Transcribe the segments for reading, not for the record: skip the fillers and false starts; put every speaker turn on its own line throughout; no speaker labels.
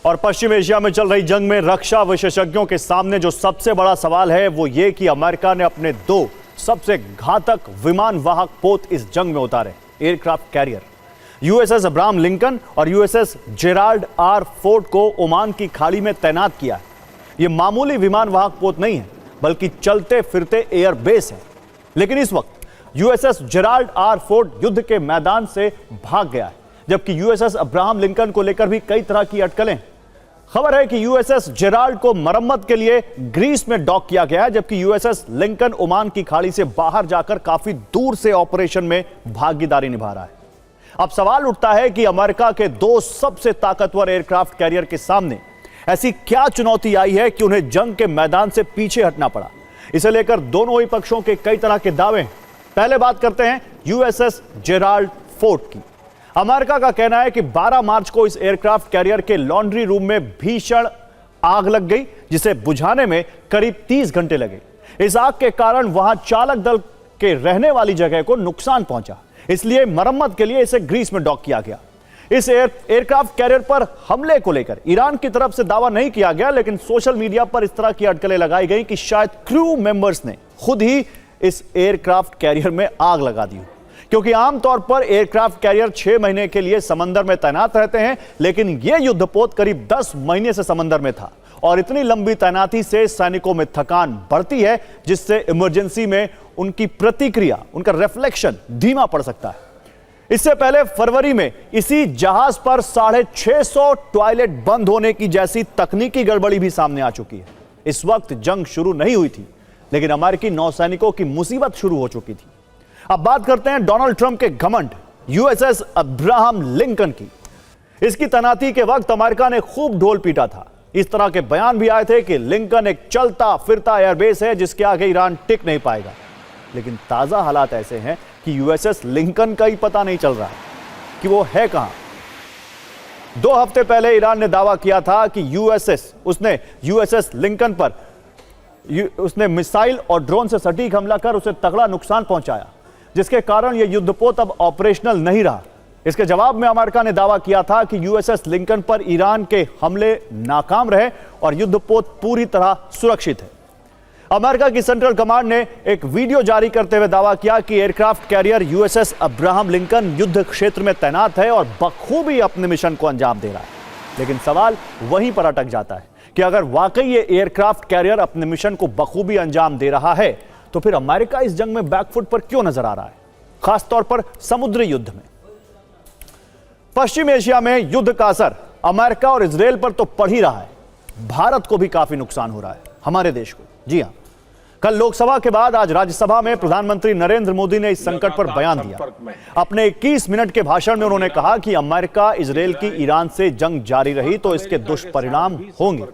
और पश्चिम एशिया में चल रही जंग में रक्षा विशेषज्ञों के सामने जो सबसे बड़ा सवाल है वो ये कि अमेरिका ने अपने दो सबसे घातक विमान वाहक पोत इस जंग में उतारे। Aircraft carrier USS Abraham Lincoln और यूएसएस जेराल्ड आर फोर्ड को ओमान की खाड़ी में तैनात किया है। यह मामूली विमान वाहक पोत नहीं है बल्कि चलते फिरते एयर बेस है। लेकिन इस वक्त यूएसएस जेराल्ड आर फोर्ड युद्ध के मैदान से भाग गया है, जबकि यूएसएस अब्राहम लिंकन को लेकर भी कई तरह की अटकलें। खबर है कि यूएसएस जेराल्ड को मरम्मत के लिए ग्रीस में डॉक किया गया है, जबकि यूएसएस लिंकन ओमान की खाड़ी से बाहर जाकर काफी दूर से ऑपरेशन में भागीदारी निभा रहा है। अब सवाल उठता है कि अमेरिका के दो सबसे ताकतवर एयरक्राफ्ट कैरियर के सामने ऐसी क्या चुनौती आई है कि उन्हें जंग के मैदान से पीछे हटना पड़ा। इसे लेकर दोनों ही पक्षों के कई तरह के दावे हैं। पहले बात करते हैं यूएसएस जेराल्ड फोर्ड की। अमेरिका का कहना है कि 12 मार्च को इस एयरक्राफ्ट कैरियर के लॉन्ड्री रूम में भीषण आग लग गई, जिसे बुझाने में करीब 30 घंटे लगे। इस आग के कारण वहां चालक दल के रहने वाली जगह को नुकसान पहुंचा, इसलिए मरम्मत के लिए इसे ग्रीस में डॉक किया गया। इस एयरक्राफ्ट कैरियर पर हमले को लेकर ईरान की तरफ से दावा नहीं किया गया, लेकिन सोशल मीडिया पर इस तरह की अटकलें लगाई गई कि शायद क्रू मेंबर्स ने खुद ही इस एयरक्राफ्ट कैरियर में आग लगा दी, क्योंकि आमतौर पर एयरक्राफ्ट कैरियर 6 महीने के लिए समंदर में तैनात रहते हैं, लेकिन यह युद्धपोत करीब 10 महीने से समंदर में था। और इतनी लंबी तैनाती से सैनिकों में थकान बढ़ती है, जिससे इमरजेंसी में उनकी प्रतिक्रिया, उनका रिफ्लेक्शन धीमा पड़ सकता है। इससे पहले फरवरी में इसी जहाज पर 650 टॉयलेट बंद होने की जैसी तकनीकी गड़बड़ी भी सामने आ चुकी है। इस वक्त जंग शुरू नहीं हुई थी, लेकिन अमेरिकी नौसैनिकों की मुसीबत शुरू हो चुकी थी। अब बात करते हैं डोनाल्ड ट्रंप के घमंड यूएसएस अब्राहम लिंकन की। इसकी तैनाती के वक्त अमेरिका ने खूब ढोल पीटा था। इस तरह के बयान भी आए थे कि लिंकन एक चलता फिरता एयरबेस है जिसके आगे ईरान टिक नहीं पाएगा। लेकिन ताजा हालात ऐसे हैं कि यूएसएस लिंकन का ही पता नहीं चल रहा है कि वो है कहां। 2 हफ्ते पहले ईरान ने दावा किया था कि उसने यूएसएस लिंकन पर उसने मिसाइल और ड्रोन से सटीक हमला कर उसे तगड़ा नुकसान पहुंचाया, जिसके कारण यह युद्धपोत अब ऑपरेशनल नहीं रहा। इसके जवाब में अमेरिका ने दावा किया था कि यूएसएस लिंकन पर ईरान के हमले नाकाम रहे और युद्धपोत पूरी तरह सुरक्षित है। अमेरिका की सेंट्रल कमांड ने एक वीडियो जारी करते हुए दावा किया कि aircraft carrier USS Abraham Lincoln युद्ध क्षेत्र में तैनात है और बखूबी अपने मिशन को अंजाम दे रहा है। लेकिन सवाल वहीं पर अटक जाता है कि अगर वाकई ये एयरक्राफ्ट कैरियर अपने मिशन को बखूबी अंजाम दे रहा है, तो फिर अमेरिका इस जंग में बैकफुट पर क्यों नजर आ रहा है, खासतौर पर समुद्री युद्ध में। पश्चिम एशिया में युद्ध का असर अमेरिका और इजराइल पर तो पड़ ही रहा है, भारत को भी काफी नुकसान हो रहा है, हमारे देश को। जी हां, कल लोकसभा के बाद आज राज्यसभा में प्रधानमंत्री नरेंद्र मोदी ने इस संकट पर बयान दिया। अपने 21 मिनट के भाषण में उन्होंने कहा कि अमेरिका इजराइल की ईरान से जंग जारी रही तो इसके दुष्परिणाम होंगे।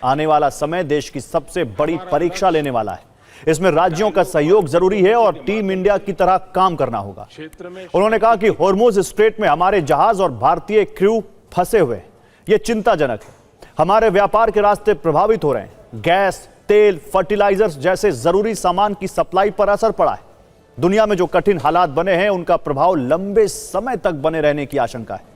आने वाला समय देश की सबसे बड़ी परीक्षा लेने वाला है। इसमें राज्यों का सहयोग जरूरी है और टीम इंडिया की तरह काम करना होगा। उन्होंने कहा कि होर्मुज स्ट्रेट में हमारे जहाज और भारतीय क्रू फंसे हुए हैं, यह चिंताजनक है। हमारे व्यापार के रास्ते प्रभावित हो रहे हैं। गैस, तेल, फर्टिलाइजर्स जैसे जरूरी सामान की सप्लाई पर असर पड़ा है। दुनिया में जो कठिन हालात बने हैं उनका प्रभाव लंबे समय तक बने रहने की आशंका है।